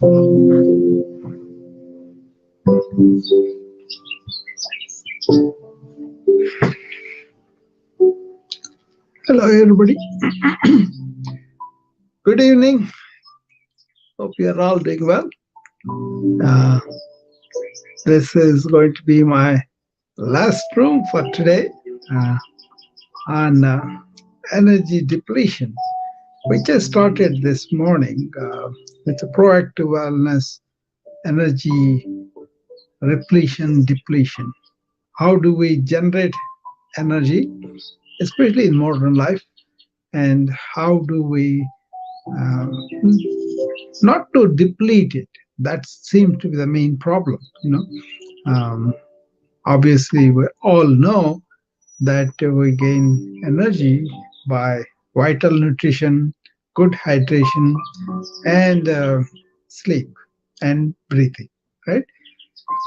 Hello, everybody. Good evening. Hope you are all doing well. Uh, this is going to be my last room for today uh, on energy depletion, which I started this morning with a proactive wellness energy repletion depletion. How do we generate energy, especially in modern life, and how do we um, not to deplete it? That seems to be the main problem. Um, Obviously, we all know that we gain energy by vital nutrition, good hydration, and sleep and breathing, right?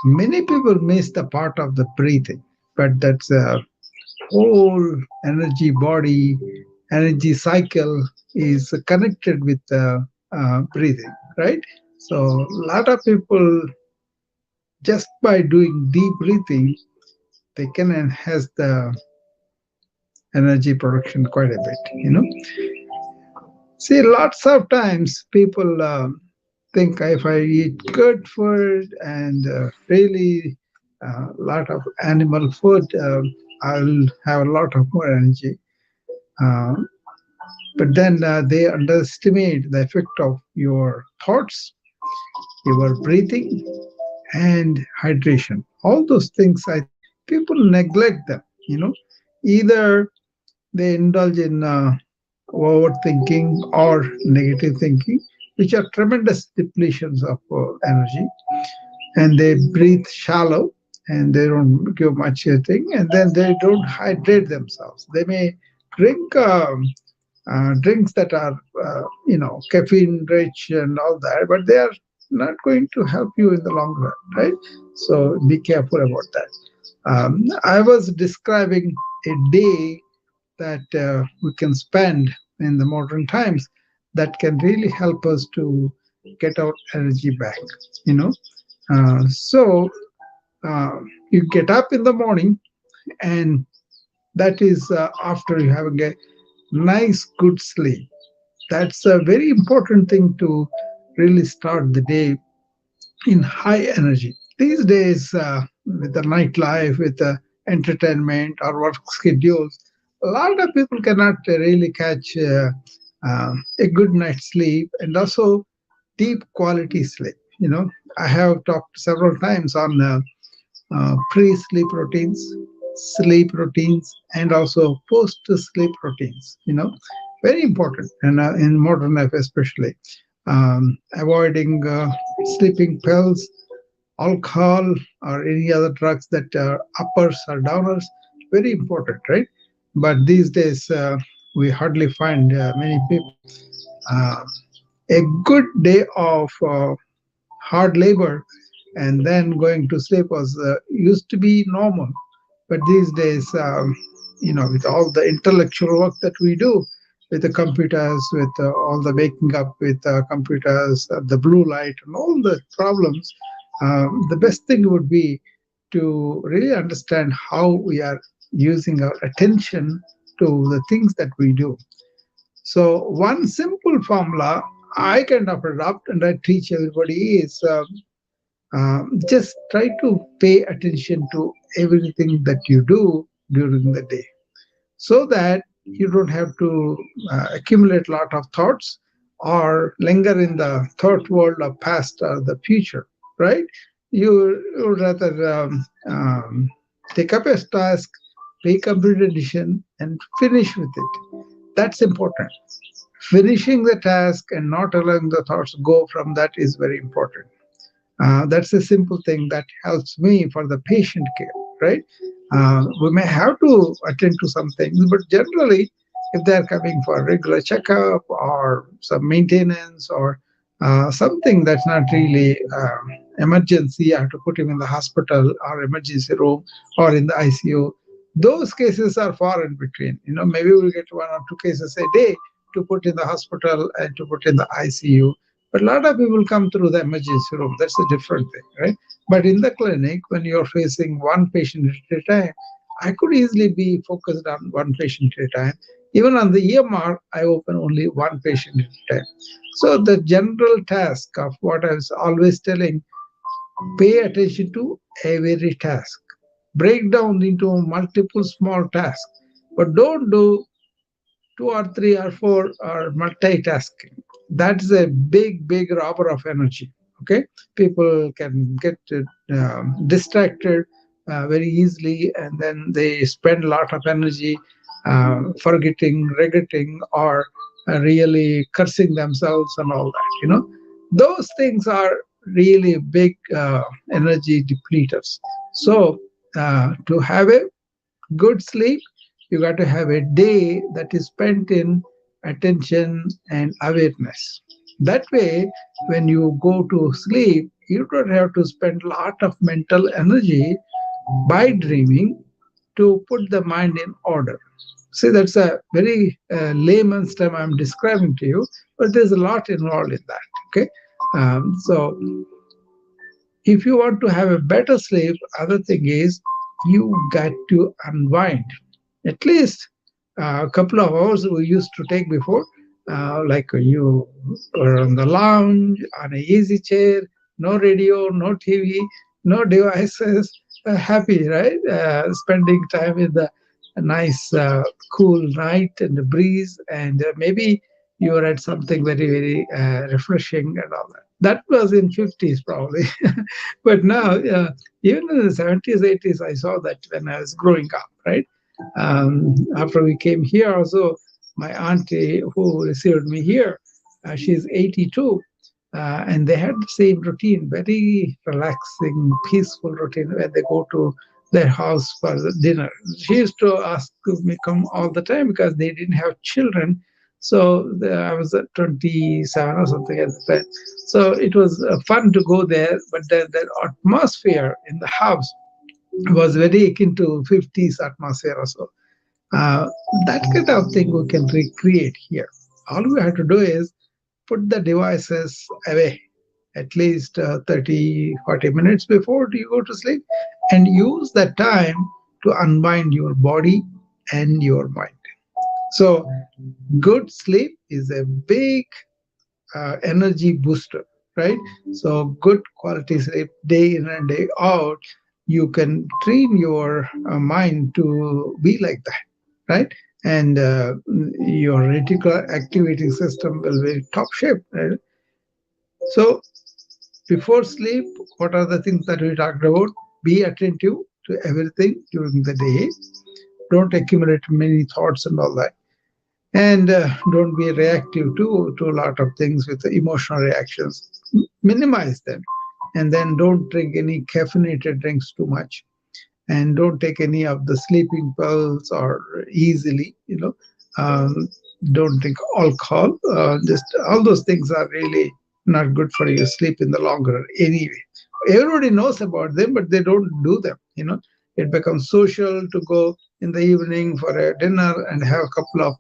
Many people miss the part of the breathing, but that's a whole energy body, energy cycle is connected with breathing, right? So a lot of people, just by doing deep breathing, they can enhance the energy production quite a bit. See, lots of times people think if I eat good food and really a lot of animal food, I'll have a lot of more energy. Uh, but then they underestimate the effect of your thoughts, your breathing, and hydration. All those things, I think people neglect them. Either they indulge in overthinking or negative thinking, which are tremendous depletions of energy, and they breathe shallow and they don't give much thing, and then they don't hydrate themselves. They may drink drinks that are caffeine rich and all that, but they are not going to help you in the long run, right? So be careful about that. I was describing a day that we can spend in the modern times that can really help us to get our energy back. You know, so uh, you get up in the morning, and that is after you having a nice, good sleep. That's a very important thing to really start the day in high energy. These days, with the nightlife, with the entertainment or work schedules, a lot of people cannot really catch a good night's sleep and also deep quality sleep. I have talked several times on pre-sleep routines, sleep routines, and also post-sleep routines. Very important, and in modern life especially, avoiding sleeping pills, alcohol, or any other drugs that are uppers or downers. Very important, right? But these days, we hardly find many people. Uh, a good day of hard labor and then going to sleep was used to be normal. But these days, with all the intellectual work that we do with the computers, with all the waking up with computers, the blue light, and all the problems, the best thing would be to really understand how we are using our attention to the things that we do. So, one simple formula I kind of adopt and I teach everybody is just try to pay attention to everything that you do during the day so that you don't have to accumulate a lot of thoughts or linger in the thought world of past or the future, right? You would rather take up a task, pay complete attention, and finish with it. That's important. Finishing the task and not allowing the thoughts go from that is very important. That's a simple thing that helps me for the patient care, right? We may have to attend to some things, but generally, if they're coming for a regular checkup or some maintenance or something that's not really emergency, I have to put him in the hospital or emergency room or in the ICU. Those cases are far in between. Maybe we'll get one or two cases a day to put in the hospital and to put in the ICU. But a lot of people come through the emergency room. That's a different thing, right? But in the clinic, when you're facing one patient at a time, I could easily be focused on one patient at a time. Even on the EMR, I open only one patient at a time. So the general task of what I was always telling, pay attention to every task. Break down into multiple small tasks, but don't do two or three or four or multitasking. That's a big robber of energy. Okay, people can get distracted very easily, and then they spend a lot of energy forgetting, regretting, or really cursing themselves and all that. Those things are really big energy depleters. So to have a good sleep, you got to have a day that is spent in attention and awareness. That way, when you go to sleep, you don't have to spend a lot of mental energy by dreaming to put the mind in order. See, that's a very layman's term I'm describing to you, but there's a lot involved in that. Okay, so if you want to have a better sleep, other thing is you got to unwind at least a couple of hours we used to take before, like you were on the lounge, on a easy chair, no radio, no TV, no devices, happy, right? Spending time in the nice, cool night and the breeze, and maybe you were at something very refreshing and all that. That was in 50s probably. But now, even in the 70s, 80s, I saw that when I was growing up, right? After we came here, also, my auntie who received me here, she's 82, and they had the same routine, very relaxing, peaceful routine where they go to their house for the dinner. She used to ask me come all the time because they didn't have children. So I was 27 or something at the time. So it was fun to go there, but the atmosphere in the house was very akin to 50s atmosphere or so. Uh, that kind of thing we can recreate here. All we have to do is put the devices away at least 30, 40 minutes before you go to sleep, and use that time to unwind your body and your mind. So, good sleep is a big energy booster, right? So, good quality sleep day in and day out, you can train your mind to be like that, right? And your reticular activating system will be top shape, right? So, before sleep, what are the things that we talked about? Be attentive to everything during the day. Don't accumulate many thoughts and all that. And don't be reactive to a lot of things with emotional reactions. Minimize them. And then don't drink any caffeinated drinks too much. And don't take any of the sleeping pills or easily, Um, don't drink alcohol. Just all those things are really not good for your sleep in the long run anyway. Everybody knows about them, but they don't do them. It becomes social to go in the evening for a dinner and have a couple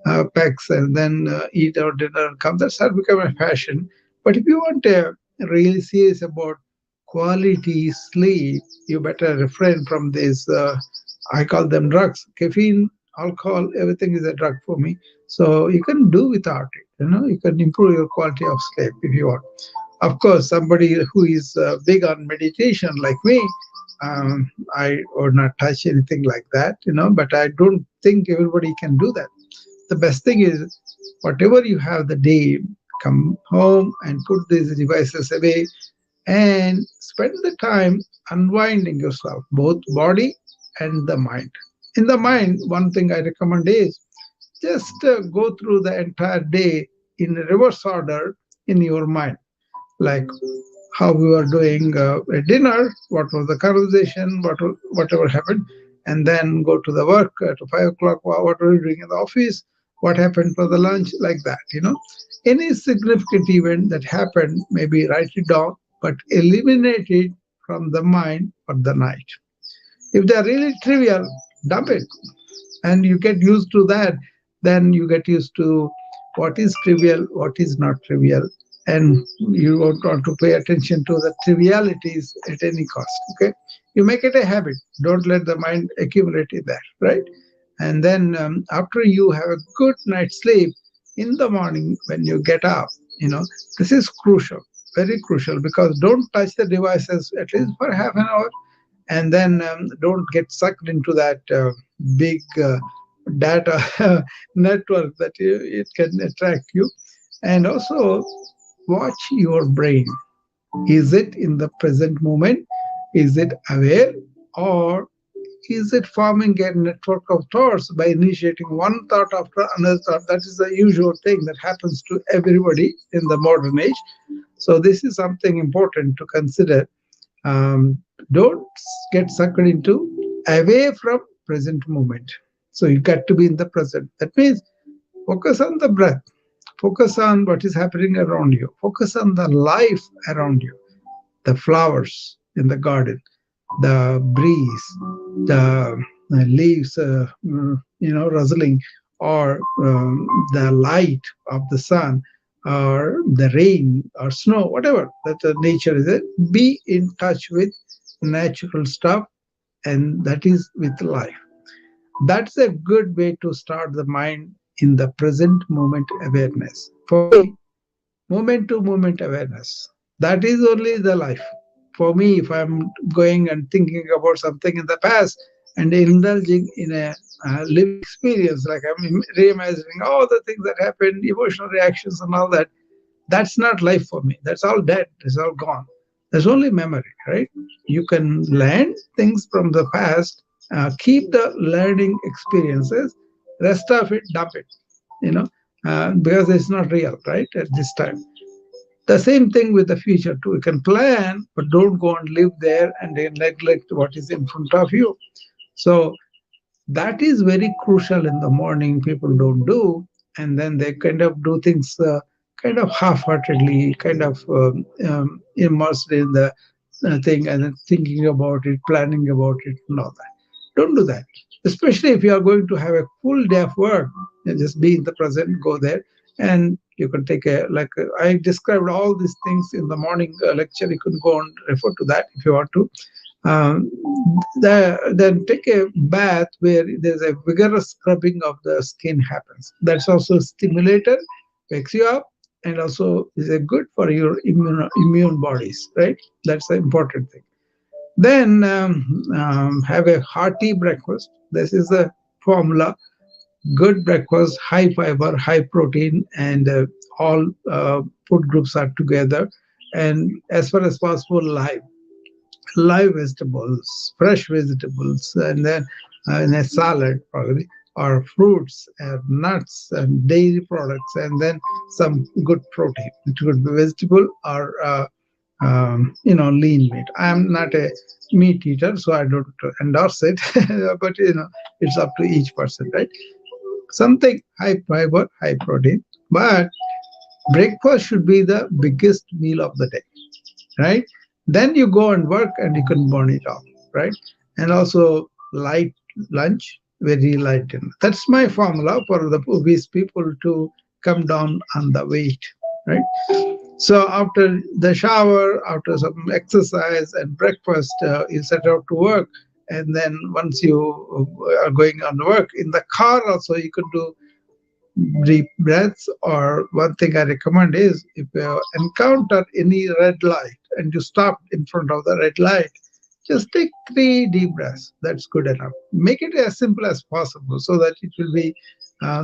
of packs and then eat our dinner and come. That's not become a fashion. But if you want to really serious about quality sleep, you better refrain from these. I call them drugs. Caffeine, alcohol, everything is a drug for me. So you can do without it. You can improve your quality of sleep if you want. Of course, somebody who is big on meditation like me, I would not touch anything like that. But I don't think everybody can do that. The best thing is, whatever you have the day, come home and put these devices away and spend the time unwinding yourself, both body and the mind. In the mind, one thing I recommend is just go through the entire day in reverse order in your mind, like how we were doing at dinner, what was the conversation, whatever happened, and then go to the work at 5 o'clock. What were we doing in the office? What happened for the lunch? Like that, Any significant event that happened, maybe write it down, but eliminate it from the mind for the night. If they're really trivial, dump it, and you get used to that. Then you get used to what is trivial, what is not trivial, and you don't want to pay attention to the trivialities at any cost. Okay, you make it a habit. Don't let the mind accumulate in that, right? And then after you have a good night's sleep, in the morning when you get up, this is crucial, very crucial, because don't touch the devices at least for half an hour, and then don't get sucked into that big data network that it can attract you. And also watch your brain. Is it in the present moment? Is it aware? Or is it forming a network of thoughts by initiating one thought after another thought? That is the usual thing that happens to everybody in the modern age. So this is something important to consider. um, don't get sucked into away from present moment. So you got to be in the present. That means focus on the breath, focus on what is happening around you, focus on the life around you, the flowers in the garden, the breeze, the leaves rustling, or the light of the sun, or the rain or snow, whatever that the nature is. Be in touch with natural stuff, and that is with life. That's a good way to start the mind in the present moment awareness. For me, moment to moment awareness, that is only the life. For me, if I'm going and thinking about something in the past and indulging in a lived experience, like I'm reimagining all the things that happened, emotional reactions and all that, that's not life for me. That's all dead. It's all gone. There's only memory, right? You can learn things from the past, keep the learning experiences, rest of it, dump it, you know, because it's not real, right? At this time. The same thing with the future too. You can plan, but don't go and live there and then neglect what is in front of you. So that is very crucial in the morning. People don't do, and then they kind of do things kind of half-heartedly, kind of immersed in the thing and then thinking about it, planning about it, and all that. Don't do that. Especially if you are going to have a full day of work, and just be in the present, go there, and you can take a like I described all these things in the morning lecture. You can go and refer to that if you want to. um, then take a bath where there's a vigorous scrubbing of the skin happens. That's also stimulator, wakes you up, and also is a good for your immune bodies, right? That's the important thing. Then have a hearty breakfast. This is the formula. Good breakfast, high fiber, high protein, and all food groups are together. And as far as possible, live vegetables, fresh vegetables, and then in a salad probably, or fruits and nuts and dairy products, and then some good protein. It could be vegetable or lean meat. I am not a meat eater, so I don't endorse it, but it's up to each person, right? Something high fiber, high protein, but breakfast should be the biggest meal of the day, right? Then you go and work and you can burn it off, right? And also light lunch, very light dinner. That's my formula for the obese people to come down on the weight, right? So after the shower, after some exercise and breakfast, you set out to work. And then once you are going on work in the car, also you could do deep breaths. Or one thing I recommend is if you encounter any red light and you stop in front of the red light, just take 3 deep breaths. That's good enough. Make it as simple as possible so that it will be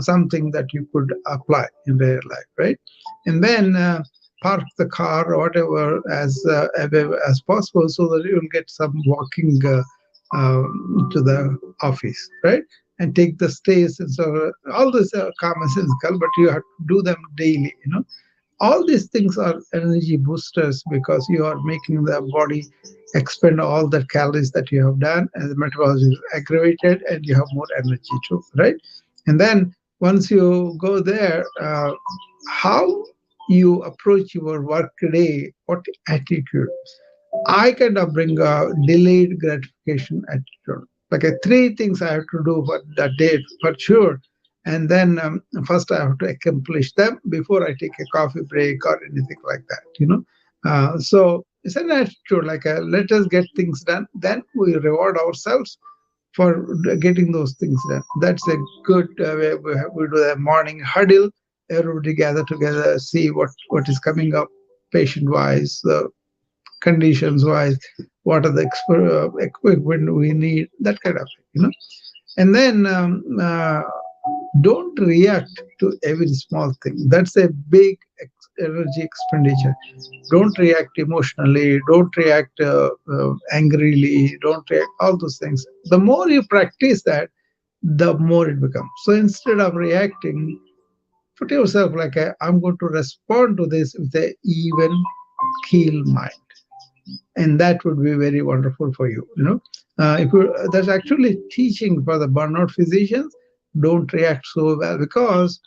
something that you could apply in real life, right? And then park the car or whatever away as possible so that you will get some walking to the office, right? And take the stairs, and so all this are commonsensical, but you have to do them daily. All these things are energy boosters because you are making the body expend all the calories that you have done, and the metabolism is aggravated, and you have more energy too, right? And then once you go there, how you approach your work day, what attitude? I kind of bring a delayed gratification attitude. Like 3 things I have to do for that day for sure. And then first I have to accomplish them before I take a coffee break or anything like that. So it's an attitude like let us get things done, then we reward ourselves for getting those things done. That's a good way. We do a morning huddle. Everybody gather together, see what is coming up, patient wise, conditions wise, what are the equipment we need, that kind of thing. And then don't react to every small thing. That's a big energy expenditure. Don't react emotionally. Don't react angrily. Don't react all those things. The more you practice that, the more it becomes. So instead of reacting, put yourself like I'm going to respond to this with a even keel mind, and that would be very wonderful for you. If you That's actually teaching for the burnout physicians. Don't react so well, because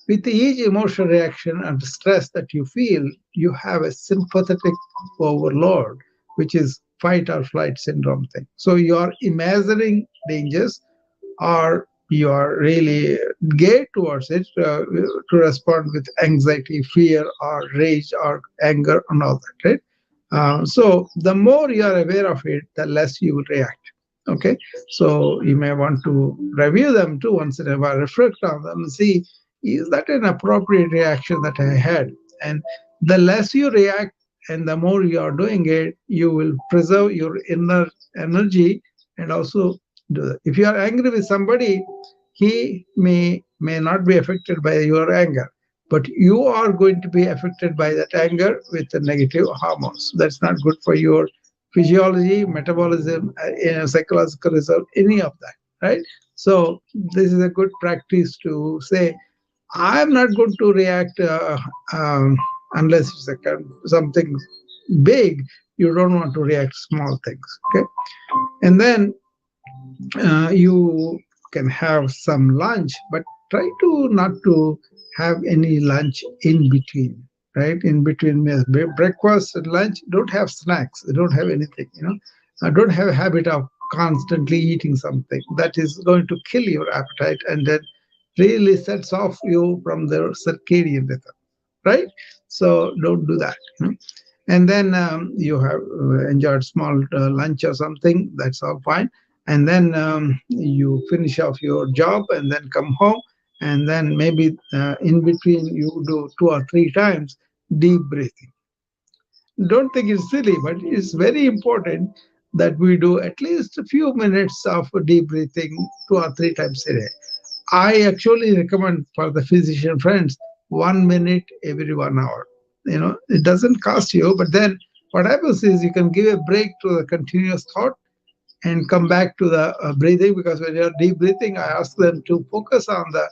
with each emotional reaction and stress that you feel, you have a sympathetic overload, which is fight or flight syndrome thing. So you are imagining dangers, or you are really geared towards it to respond with anxiety, fear, or rage, or anger, and all that, right? So the more you are aware of it, the less you will react. Okay, so you may want to review them too once in a while, reflect on them, and see, is that an appropriate reaction that I had? And the less you react and the more you are doing it, you will preserve your inner energy. And also do that. If you are angry with somebody, he may not be affected by your anger, but you are going to be affected by that anger with the negative hormones. That's not good for your physiology, metabolism, psychological result, any of that, right? So this is a good practice to say, I'm not going to react unless it's something big. You don't want to react small things, okay? And then you can have some lunch, but try to not to have any lunch in between, right? In between meals, breakfast and lunch, don't have snacks, don't have anything. Don't have a habit of constantly eating something that is going to kill your appetite, and then really sets off you from the circadian rhythm, right? So don't do that. And then you have enjoyed small lunch or something, that's all fine. And then you finish off your job and then come home, and then maybe in between you do 2 or 3 times deep breathing. Don't think it's silly, but it's very important that we do at least a few minutes of deep breathing 2 or 3 times a day. I actually recommend for the physician friends 1 minute every 1 hour. It doesn't cost you, but then what happens is you can give a break to the continuous thought and come back to the breathing, because when you're deep breathing, I ask them to focus on the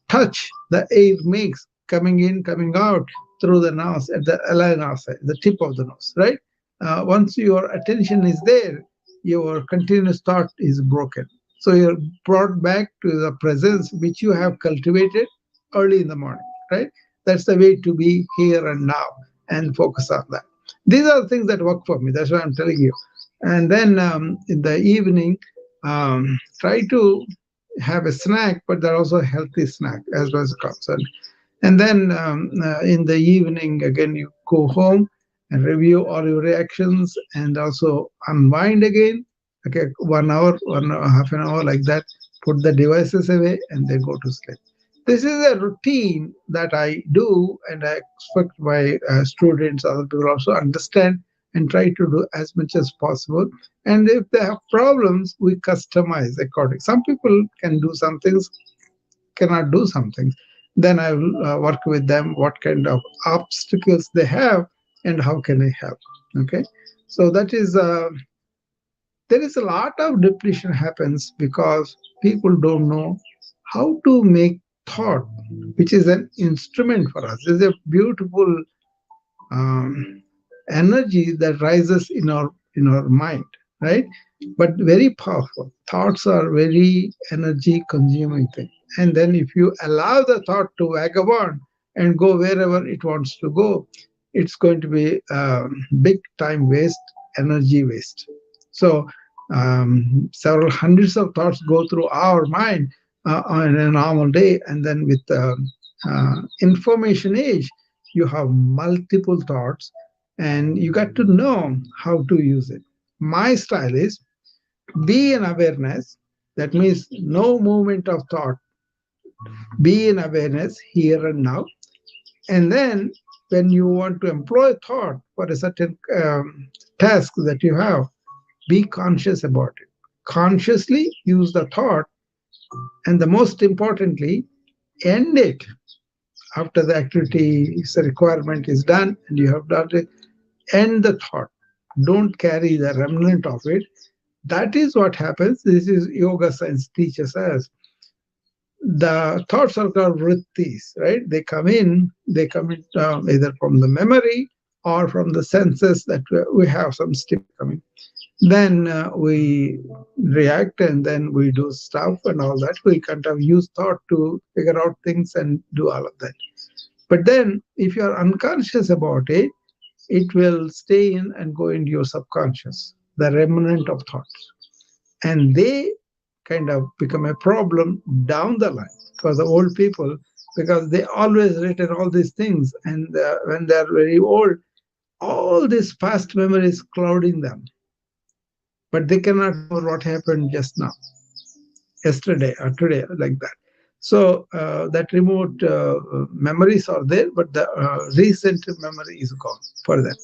touch the air makes coming in, coming out through the nose at the nose, the tip of the nose, right? Once your attention is there, your continuous thought is broken. So you're brought back to the presence which you have cultivated early in the morning, right? That's the way to be here and now and focus on that. These are the things that work for me. That's what I'm telling you. And then in the evening, try to have a snack, but they're also a healthy snack as well as concerned. And then in the evening, again, you go home and review all your reactions and also unwind again. Okay, 1 hour, half an hour like that. Put the devices away and then go to sleep. This is a routine that I do, and I expect my students, other people also understand and try to do as much as possible. And if they have problems, we customize according. Some people can do some things, cannot do some things. Then I will work with them what kind of obstacles they have and how can I help. Okay, so that is there is a lot of depletion happens because people don't know how to make thought, which is an instrument for us. It's a beautiful um, energy that rises in our mind, right? But very powerful. Thoughts are very energy consuming thing. And then if you allow the thought to vagabond and go wherever it wants to go, it's going to be big time waste, energy waste. So several hundreds of thoughts go through our mind. on a normal day. And then with information age, you have multiple thoughts and you got to know how to use it. My style is be in awareness. That means no movement of thought. Be in awareness here and now. And then when you want to employ thought for a certain task that you have, be conscious about it. Consciously use the thought, and the most importantly, end it after the activity's requirement is done and you have done it. End the thought. Don't carry the remnant of it. That is what happens. This is yoga science teaches us. The thoughts are called vrittis, right? They come in either from the memory or from the senses that we have some stimuli coming. Then we react and then we do stuff and all that. We kind of use thought to figure out things and do all of that. But then if you are unconscious about it, it will stay in and go into your subconscious, the remnant of thoughts. And they kind of become a problem down the line for the old people because they always written all these things. And when they're very old, all these past memories clouding them. But they cannot remember what happened just now, yesterday or today, like that. So that remote memories are there, but the recent memory is gone for them.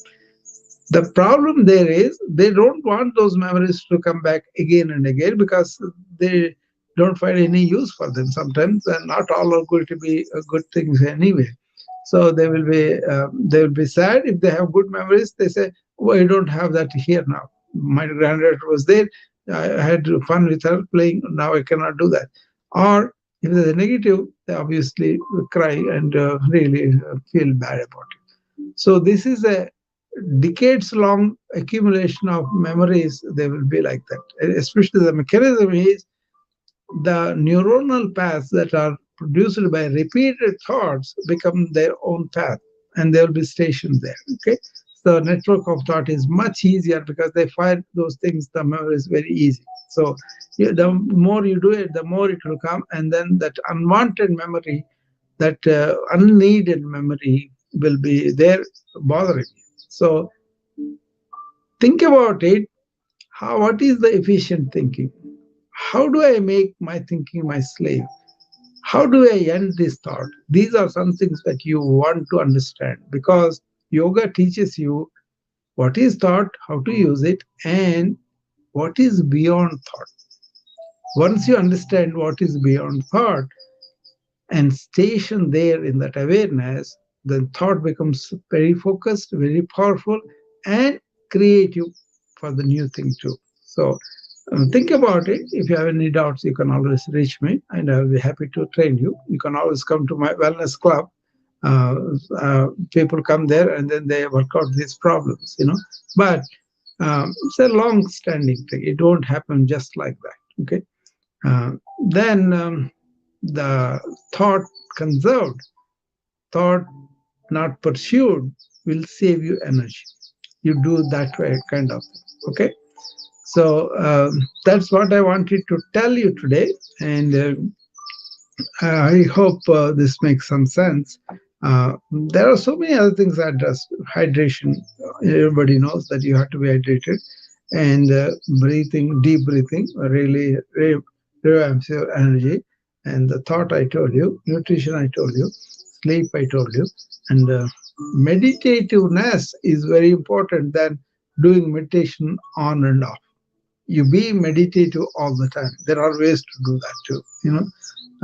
The problem there is they don't want those memories to come back again and again because they don't find any use for them sometimes, and not all are going to be good things anyway. So they will be sad if they have good memories. They say, "Oh, I don't have that here now. My granddaughter was there. I had fun with her playing. Now I cannot do that." Or if there's a negative, they obviously cry and really feel bad about it. So this is a decades long accumulation of memories. They will be like that. Especially the mechanism is the neuronal paths that are produced by repeated thoughts become their own path and they will be stationed there. Okay. So network of thought is much easier because they find those things, the memory is very easy. So the more you do it, the more it will come. And then that unwanted memory, that unneeded memory will be there bothering you. So think about it. What is the efficient thinking? How do I make my thinking my slave? How do I end this thought? These are some things that you want to understand because yoga teaches you what is thought, how to use it, and what is beyond thought. Once you understand what is beyond thought and station there in that awareness, then thought becomes very focused, very powerful, and creative for the new thing too. So think about it. If you have any doubts, you can always reach me and I'll be happy to train you. You can always come to my wellness club. People come there and then they work out these problems. But it's a long standing thing. It won't happen just like that. Okay. Uh, then the thought conserved, thought not pursued will save you energy. You do that way kind of thing. Okay. So that's what I wanted to tell you today, and I hope this makes some sense. There are so many other things that does hydration. Everybody knows that you have to be hydrated, and breathing, deep breathing, really revamps your energy. And the thought I told you, nutrition I told you, sleep I told you, and meditativeness is very important than doing meditation on and off. You be meditative all the time. There are ways to do that too.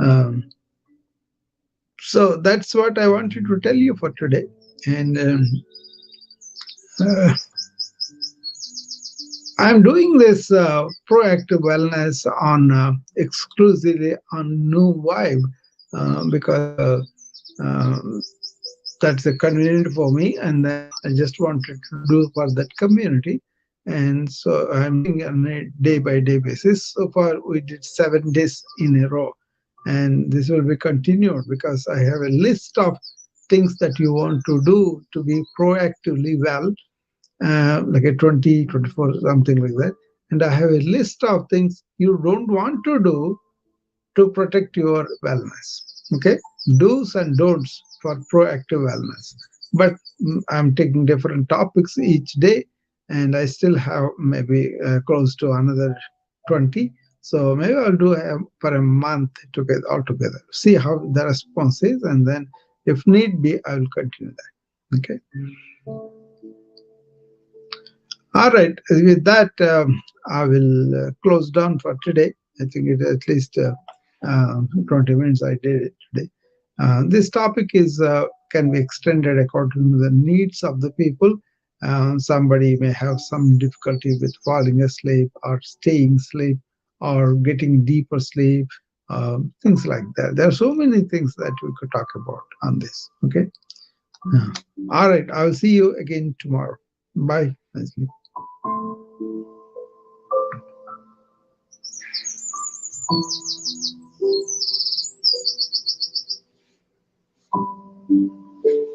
Um, so that's what I wanted to tell you for today. And uh, I'm doing this proactive wellness on exclusively on New Vibe because that's convenient for me, and then I just wanted to do for that community. And so I'm doing on a day by day basis. So far, we did 7 days in a row, and this will be continued because I have a list of things that you want to do to be proactively well, like a 20, 24, something like that. And I have a list of things you don't want to do to protect your wellness. Okay, do's and don'ts for proactive wellness. But I'm taking different topics each day, and I still have maybe close to another 20. So maybe I'll do for a month together altogether. See how the response is, and then if need be, I will continue that. Okay. All right. With that, I will close down for today. I think it at least 20 minutes I did it today. This topic is can be extended according to the needs of the people. Somebody may have some difficulty with falling asleep or staying asleep or getting deeper sleep, things like that. There are so many things that we could talk about on this. Okay. Yeah. All right. I will see you again tomorrow. Bye. Leslie.